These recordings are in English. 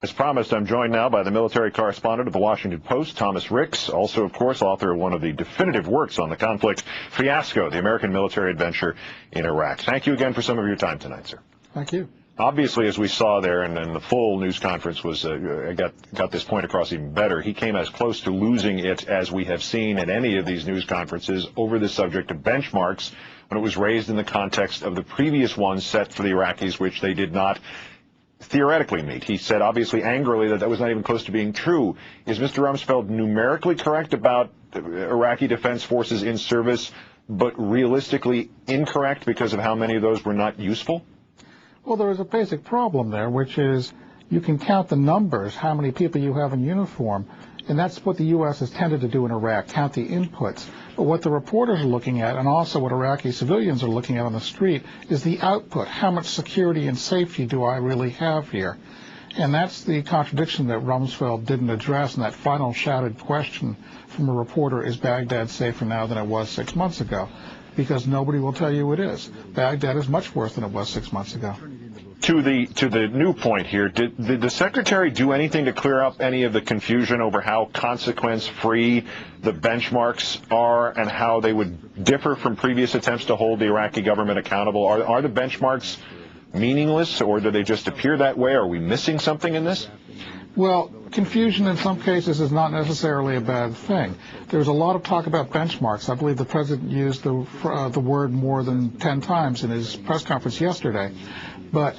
As promised, I'm joined now by the military correspondent of the Washington Post, Thomas Ricks, also, of course, author of one of the definitive works on the conflict, Fiasco, the American Military Adventure in Iraq. Thank you again for some of your time tonight, sir. Thank you. Obviously, as we saw there, and the full news conference was got this point across even better, he came as close to losing it as we have seen at any of these news conferences over the subject of benchmarks when it was raised in the context of the previous ones set for the Iraqis, which they did not theoretically meet. He said, obviously angrily, that was not even close to being true. Is Mr. Rumsfeld numerically correct about Iraqi Defense Forces in service, but realistically incorrect because of how many of those were not useful? Well, there is a basic problem there, which is you can count the numbers, how many people you have in uniform, and that's what the U.S. has tended to do in Iraq, count the inputs. But what the reporters are looking at, and also what Iraqi civilians are looking at on the street, is the output. How much security and safety do I really have here? And that's the contradiction that Rumsfeld didn't address in that final shouted question from a reporter, is Baghdad safer now than it was 6 months ago? Because nobody will tell you it is. Baghdad is much worse than it was 6 months ago. To the new point here, did the Secretary do anything to clear up any of the confusion over how consequence-free the benchmarks are and how they would differ from previous attempts to hold the Iraqi government accountable? Are the benchmarks meaningless, or do they just appear that way? Are we missing something in this? Well, confusion in some cases is not necessarily a bad thing. There's a lot of talk about benchmarks. I believe the President used the word more than 10 times in his press conference yesterday. But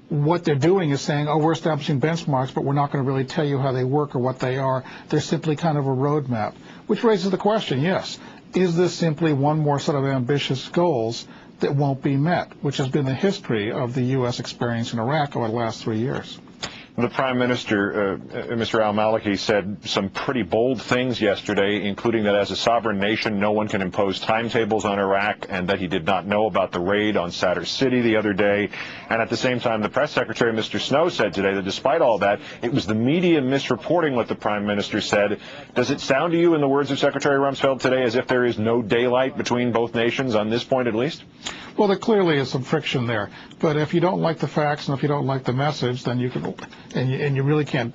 what they're doing is saying, oh, we're establishing benchmarks, but we're not going to really tell you how they work or what they are. They're simply kind of a roadmap, which raises the question, yes, is this simply one more set of ambitious goals that won't be met, which has been the history of the U.S. experience in Iraq over the last 3 years? The Prime Minister, Mr. al-Maliki, said some pretty bold things yesterday, including that as a sovereign nation, no one can impose timetables on Iraq, and that he did not know about the raid on Sadr City the other day. And at the same time, the press secretary, Mr. Snow, said today that despite all that, it was the media misreporting what the Prime Minister said. Does it sound to you, in the words of Secretary Rumsfeld today, as if there is no daylight between both nations on this point at least? Well, there clearly is some friction there. But if you don't like the facts and if you don't like the message, then you can, and you really can't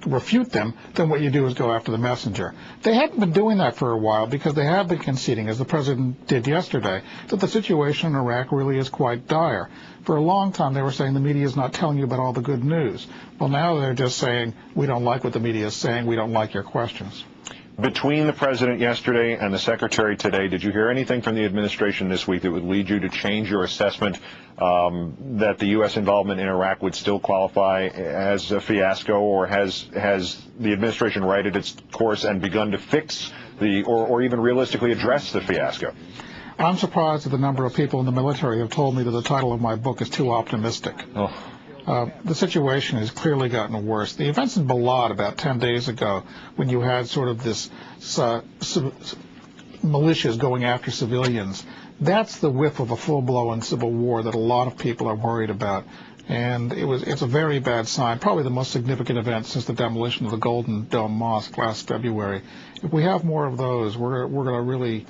refute them, then what you do is go after the messenger. They haven't been doing that for a while because they have been conceding, as the President did yesterday, that the situation in Iraq really is quite dire. For a long time, they were saying the media is not telling you about all the good news. Well, now they're just saying, we don't like what the media is saying, we don't like your questions. Between the President yesterday and the Secretary today, did you hear anything from the administration this week that would lead you to change your assessment that the U.S. involvement in Iraq would still qualify as a fiasco, or has the administration righted its course and begun to fix or even realistically address the fiasco? I'm surprised at the number of people in the military have told me that the title of my book is too optimistic. Oh. The situation has clearly gotten worse. The events in Balad about 10 days ago, when you had sort of this militias going after civilians, that's the whiff of a full-blown civil war that a lot of people are worried about. And it's a very bad sign, probably the most significant event since the demolition of the Golden Dome Mosque last February. If we have more of those, we're going to really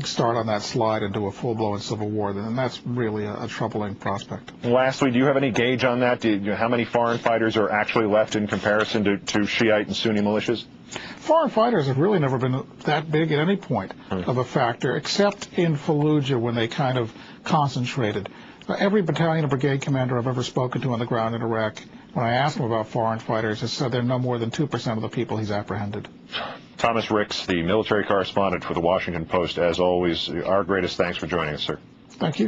start on that slide into a full-blown civil war, and that's really a troubling prospect. Lastly, do you have any gauge on that? How many foreign fighters are actually left in comparison to Shiite and Sunni militias? Foreign fighters have really never been that big at any point of a factor, except in Fallujah when they kind of concentrated. Every battalion or brigade commander I've ever spoken to on the ground in Iraq, when I asked them about foreign fighters, has said they're no more than 2% of the people he's apprehended. Thomas Ricks, the military correspondent for the Washington Post, as always, our greatest thanks for joining us, sir. Thank you.